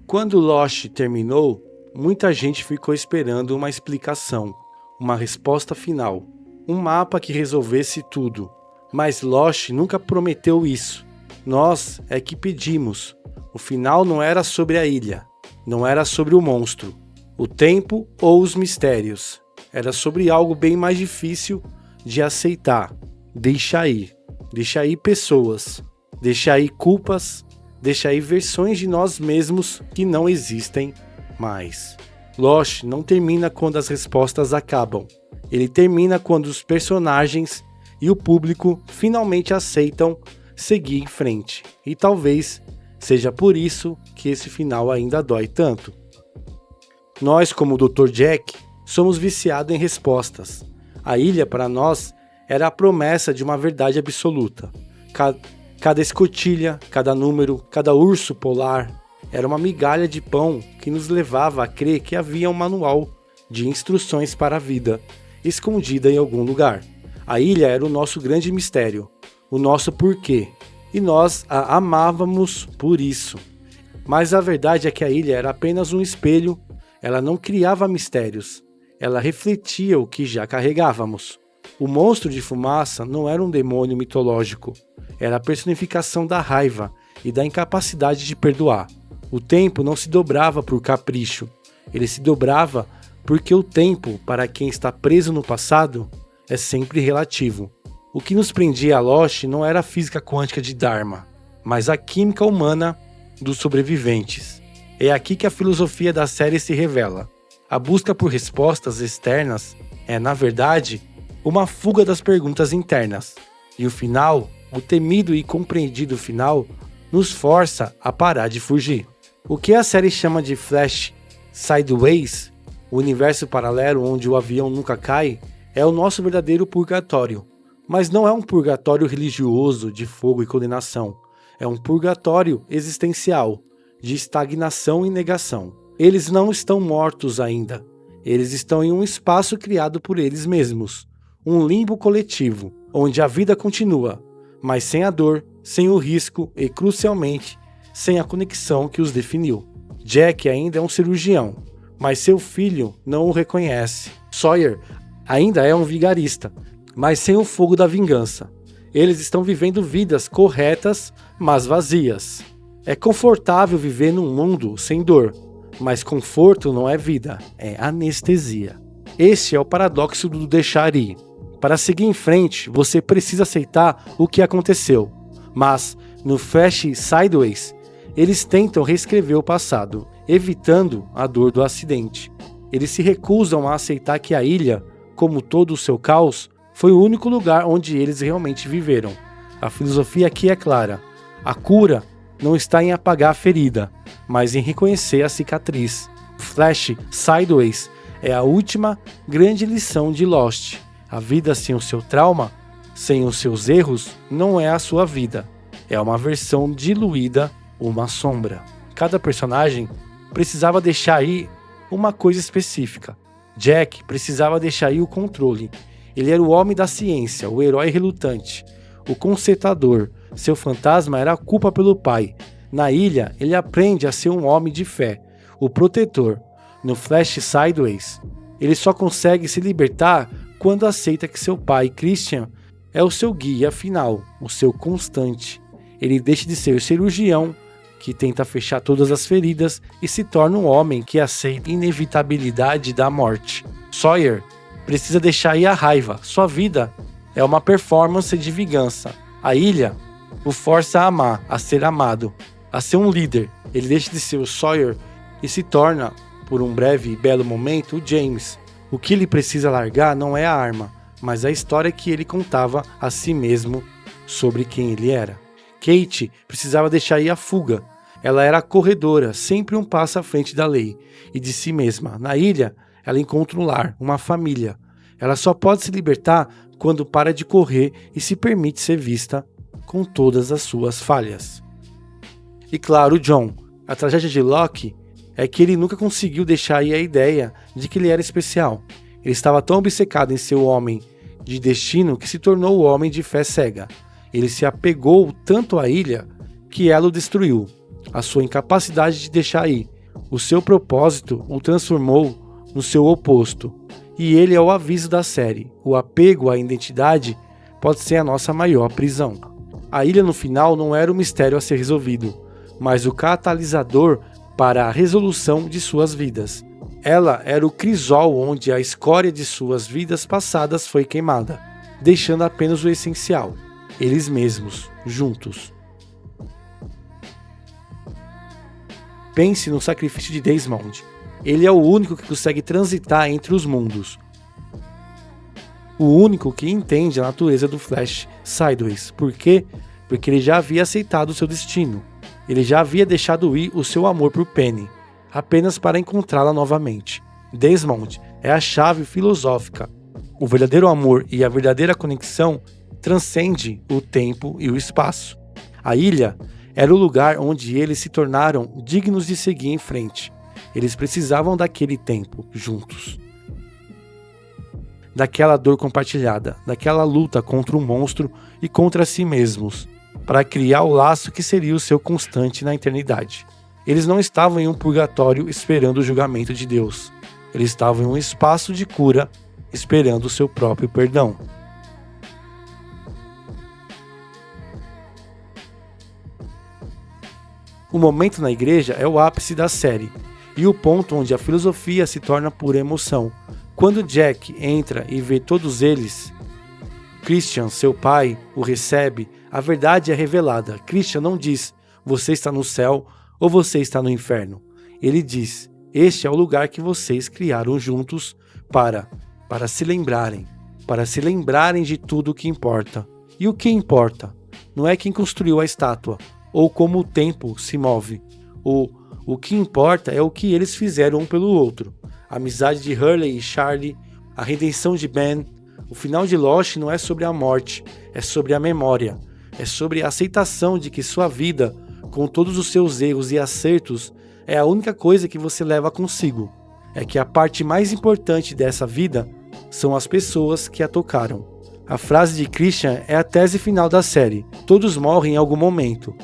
Quando Lost terminou, muita gente ficou esperando uma explicação, uma resposta final, um mapa que resolvesse tudo. Mas Lost nunca prometeu isso. Nós é que pedimos. O final não era sobre a ilha, não era sobre o monstro, o tempo ou os mistérios. Era sobre algo bem mais difícil de aceitar. Deixa ir pessoas, deixa ir culpas, deixa ir versões de nós mesmos que não existem mais. Lost não termina quando as respostas acabam. Ele termina quando os personagens e o público finalmente aceitam seguir em frente. E talvez seja por isso que esse final ainda dói tanto. Nós, como o Dr. Jack, somos viciados em respostas. A ilha, para nós, era a promessa de uma verdade absoluta. Cada escotilha, cada número, cada urso polar era uma migalha de pão que nos levava a crer que havia um manual de instruções para a vida, escondida em algum lugar. A ilha era o nosso grande mistério, o nosso porquê, e nós a amávamos por isso. Mas a verdade é que a ilha era apenas um espelho, ela não criava mistérios, ela refletia o que já carregávamos. O monstro de fumaça não era um demônio mitológico, era a personificação da raiva e da incapacidade de perdoar. O tempo não se dobrava por capricho, ele se dobrava porque o tempo, para quem está preso no passado, é sempre relativo. O que nos prendia a Lost não era a física quântica de Dharma, mas a química humana dos sobreviventes. É aqui que a filosofia da série se revela. A busca por respostas externas é, na verdade, uma fuga das perguntas internas. E o final, o temido e compreendido final, nos força a parar de fugir. O que a série chama de Flash Sideways, o universo paralelo onde o avião nunca cai, é o nosso verdadeiro purgatório. Mas não é um purgatório religioso de fogo e condenação. É um purgatório existencial, de estagnação e negação. Eles não estão mortos ainda. Eles estão em um espaço criado por eles mesmos. Um limbo coletivo, onde a vida continua, mas sem a dor, sem o risco e, crucialmente, sem a conexão que os definiu. Jack ainda é um cirurgião, mas seu filho não o reconhece. Sawyer ainda é um vigarista, mas sem o fogo da vingança. Eles estão vivendo vidas corretas, mas vazias. É confortável viver num mundo sem dor, mas conforto não é vida, é anestesia. Este é o paradoxo do deixar ir. Para seguir em frente, você precisa aceitar o que aconteceu. Mas, no Flash Sideways, eles tentam reescrever o passado, evitando a dor do acidente. Eles se recusam a aceitar que a ilha, como todo o seu caos, foi o único lugar onde eles realmente viveram. A filosofia aqui é clara. A cura não está em apagar a ferida, mas em reconhecer a cicatriz. Flash Sideways é a última grande lição de Lost. A vida sem o seu trauma, sem os seus erros, não é a sua vida. É uma versão diluída, uma sombra. Cada personagem precisava deixar ir uma coisa específica. Jack precisava deixar ir o controle. Ele era o homem da ciência, o herói relutante, o consertador. Seu fantasma era a culpa pelo pai. Na ilha, ele aprende a ser um homem de fé, o protetor. No Flash Sideways, ele só consegue se libertar quando aceita que seu pai, Christian, é o seu guia final, o seu constante. Ele deixa de ser o cirurgião, que tenta fechar todas as feridas, e se torna um homem que aceita a inevitabilidade da morte. Sawyer precisa deixar ir a raiva. Sua vida é uma performance de vingança. A ilha o força a amar, a ser amado, a ser um líder. Ele deixa de ser o Sawyer e se torna, por um breve e belo momento, o James. O que ele precisa largar não é a arma, mas a história que ele contava a si mesmo sobre quem ele era. Kate precisava deixar ir a fuga. Ela era a corredora, sempre um passo à frente da lei e de si mesma. Na ilha, ela encontra um lar, uma família. Ela só pode se libertar quando para de correr e se permite ser vista com todas as suas falhas. E claro, John, a tragédia de Locke é que ele nunca conseguiu deixar ir a ideia de que ele era especial. Ele estava tão obcecado em ser o homem de destino que se tornou o homem de fé cega. Ele se apegou tanto à ilha que ela o destruiu. A sua incapacidade de deixar ir O seu propósito o transformou no seu oposto. E ele é o aviso da série. O apego à identidade pode ser a nossa maior prisão. A ilha no final não era o mistério a ser resolvido, mas o catalisador para a resolução de suas vidas. Ela era o crisol onde a escória de suas vidas passadas foi queimada, deixando apenas o essencial, eles mesmos, juntos. Pense no sacrifício de Desmond. Ele é o único que consegue transitar entre os mundos. O único que entende a natureza do Flash Sideways. Por quê? Porque ele já havia aceitado o seu destino. Ele já havia deixado ir o seu amor por Penny, apenas para encontrá-la novamente. Desmond é a chave filosófica. O verdadeiro amor e a verdadeira conexão transcende o tempo e o espaço. A ilha era o lugar onde eles se tornaram dignos de seguir em frente. Eles precisavam daquele tempo juntos. Daquela dor compartilhada, daquela luta contra o monstro e contra si mesmos, para criar o laço que seria o seu constante na eternidade. Eles não estavam em um purgatório esperando o julgamento de Deus. Eles estavam em um espaço de cura, esperando o seu próprio perdão. O momento na igreja é o ápice da série, e o ponto onde a filosofia se torna pura emoção. Quando Jack entra e vê todos eles, Christian, seu pai, o recebe, a verdade é revelada. Christian não diz, você está no céu ou você está no inferno. Ele diz, este é o lugar que vocês criaram juntos para se lembrarem de tudo o que importa. E o que importa? Não é quem construiu a estátua, ou como o tempo se move. O que importa é o que eles fizeram um pelo outro. A amizade de Hurley e Charlie, a redenção de Ben. O final de Lost não é sobre a morte, é sobre a memória. É sobre a aceitação de que sua vida, com todos os seus erros e acertos, é a única coisa que você leva consigo. É que a parte mais importante dessa vida são as pessoas que a tocaram. A frase de Christian é a tese final da série. Todos morrem em algum momento.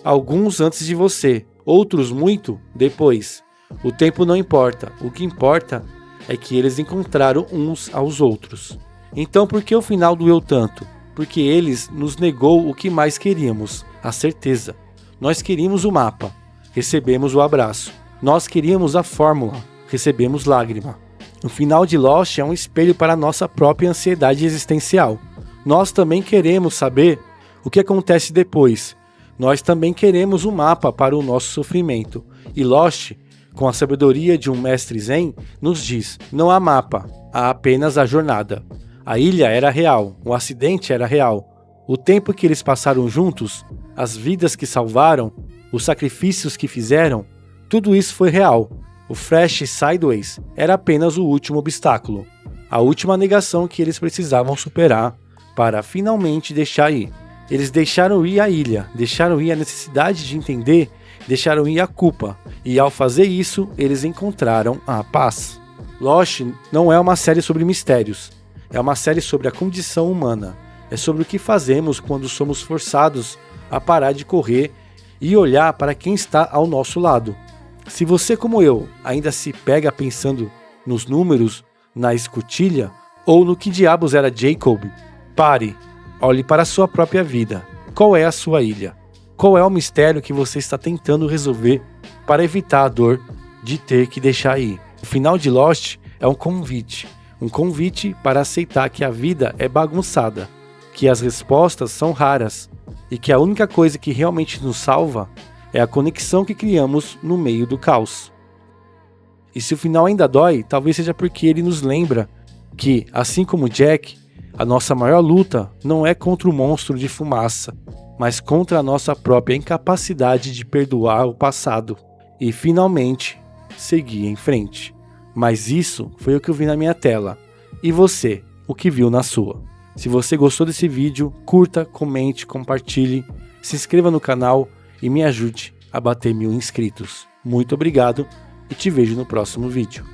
Alguns antes de você, outros muito depois. O tempo não importa. O que importa é que eles encontraram uns aos outros. Então por que o final doeu tanto? Porque eles nos negou o que mais queríamos, a certeza. Nós queríamos o mapa, recebemos o abraço. Nós queríamos a fórmula, recebemos lágrima. O final de Lost é um espelho para a nossa própria ansiedade existencial. Nós também queremos saber o que acontece depois. Nós também queremos um mapa para o nosso sofrimento. E Lost, com a sabedoria de um mestre zen, nos diz, não há mapa, há apenas a jornada. A ilha era real, o acidente era real. O tempo que eles passaram juntos, as vidas que salvaram, os sacrifícios que fizeram, tudo isso foi real. O Flash Sideways era apenas o último obstáculo, a última negação que eles precisavam superar para finalmente deixar ir. Eles deixaram ir a ilha, deixaram ir a necessidade de entender, deixaram ir a culpa, e ao fazer isso, eles encontraram a paz. Lost não é uma série sobre mistérios, é uma série sobre a condição humana, é sobre o que fazemos quando somos forçados a parar de correr e olhar para quem está ao nosso lado. Se você, como eu, ainda se pega pensando nos números, na escotilha, ou no que diabos era Jacob, pare, olhe para a sua própria vida. Qual é a sua ilha? Qual é o mistério que você está tentando resolver para evitar a dor de ter que deixar ir? O final de Lost é um convite para aceitar que a vida é bagunçada, que as respostas são raras e que a única coisa que realmente nos salva é a conexão que criamos no meio do caos. E se o final ainda dói, talvez seja porque ele nos lembra que, assim como Jack, a nossa maior luta não é contra o monstro de fumaça, mas contra a nossa própria incapacidade de perdoar o passado e finalmente seguir em frente. Mas isso foi o que eu vi na minha tela. E você, o que viu na sua? Se você gostou desse vídeo, curta, comente, compartilhe, se inscreva no canal e me ajude a bater 1000 inscritos. Muito obrigado e te vejo no próximo vídeo.